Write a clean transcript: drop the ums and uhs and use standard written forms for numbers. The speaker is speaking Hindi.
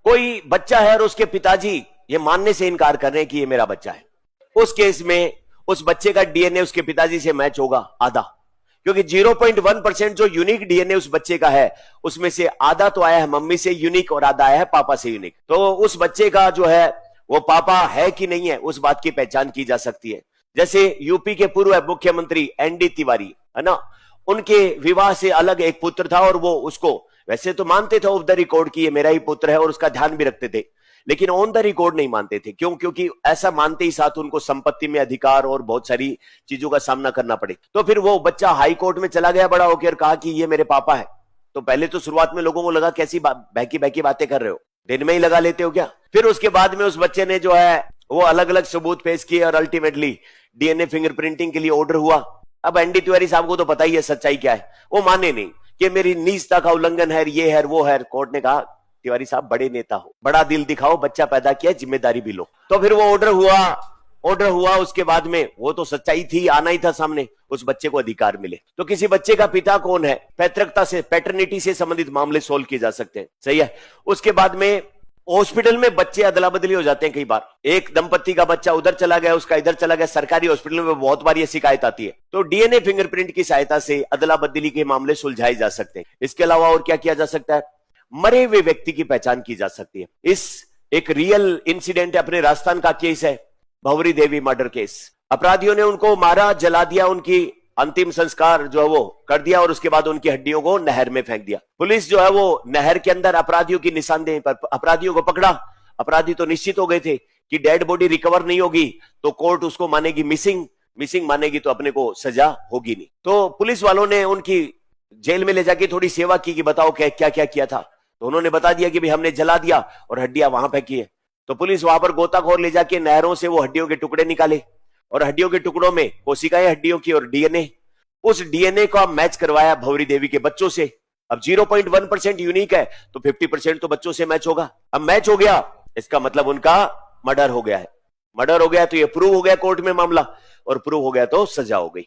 कोई बच्चा है और उसके पिताजी ये मानने से इनकार कर रहे हैं कि ये मेरा बच्चा है, उस केस में उस बच्चे का डीएनए उसके पिताजी से मैच होगा आधा, क्योंकि 0.1% जो यूनिक डीएनए उस बच्चे का है उसमें से आधा तो आया है मम्मी से यूनिक और आधा आया है पापा से यूनिक। तो उस बच्चे का जो है वो पापा है कि नहीं है उस बात की पहचान की जा सकती है। जैसे यूपी के पूर्व मुख्यमंत्री एनडी तिवारी है ना, उनके विवाह से अलग एक पुत्र था और वो उसको वैसे तो मानते थे ऑफ द रिकॉर्ड कि ये मेरा ही पुत्र है और उसका ध्यान भी रखते थे, लेकिन ऑन द रिकॉर्ड नहीं मानते थे। क्यों? क्योंकि ऐसा मानते ही साथ उनको संपत्ति में अधिकार और बहुत सारी चीजों का सामना करना पड़े। तो फिर वो बच्चा हाई कोर्ट में चला गया बड़ा होकर, कहा कि ये मेरे पापा है। तो पहले तो शुरुआत में लोगों को लगा कैसी बहकी बहकी बातें कर रहे हो, दिन में ही लगा लेते हो क्या। फिर उसके बाद में उस बच्चे ने जो है वो अलग अलग सबूत पेश किए और अल्टीमेटली डीएनए फिंगरप्रिंटिंग के लिए ऑर्डर हुआ। अब एनडी तिवारी साहब को तो पता ही है सच्चाई क्या है, वो माने नहीं कि मेरी निजता का उल्लंघन है, ये है वो है। कोर्ट ने कहा तिवारी साहब बड़े नेता हो, बड़ा दिल दिखाओ, बच्चा पैदा किया, जिम्मेदारी भी लो। तो फिर वो ऑर्डर हुआ उसके बाद में वो तो सच्चाई थी, आना ही था सामने, उस बच्चे को अधिकार मिले। तो किसी बच्चे का पिता कौन है, पैतृकता से पैटर्निटी से संबंधित मामले सोल्व किए जा सकते हैं, सही है। उसके बाद में हॉस्पिटल में बच्चे अदला बदली हो जाते हैं कई बार, एक दंपति का बच्चा उधर चला गया, उसका इधर चला गया, सरकारी हॉस्पिटल में बहुत बार ये शिकायत आती है। तो डीएनए फिंगरप्रिंट की सहायता से अदला बदली के मामले सुलझाए जा सकते हैं। इसके अलावा और क्या किया जा सकता है, मरे हुए व्यक्ति की पहचान की जा सकती है। इस एक रियल इंसिडेंट अपने राजस्थान का केस है, भंवरी देवी मर्डर केस। अपराधियों ने उनको मारा, जला दिया, उनकी अंतिम संस्कार जो है वो कर दिया और उसके बाद उनकी हड्डियों को नहर में फेंक दिया। पुलिस जो है वो नहर के अंदर अपराधियों की निशानदेही पर अपराधियों को पकड़ा। अपराधी तो निश्चित हो गए थे कि डेड बॉडी रिकवर नहीं होगी तो कोर्ट उसको मानेगी मिसिंग मानेगी तो अपने को सजा होगी नहीं। तो पुलिस वालों ने उनकी जेल में ले जाके थोड़ी सेवा की कि बताओ क्या क्या किया था। तो उन्होंने बता दिया कि भाई हमने जला दिया और हड्डियां वहां फेंकी है। तो पुलिस वहां पर गोताखोर ले जाके नहरों से वो हड्डियों के टुकड़े निकाले और हड्डियों के टुकड़ों में कोशिकाएं हड्डियों की और डीएनए, उस डीएनए का मैच करवाया भंवरी देवी के बच्चों से। अब 0.1% यूनिक है तो 50% तो बच्चों से मैच होगा। अब मैच हो गया इसका मतलब उनका मर्डर हो गया है। मर्डर हो गया तो ये प्रूव हो गया कोर्ट में मामला, और प्रूव हो गया तो सजा हो गई।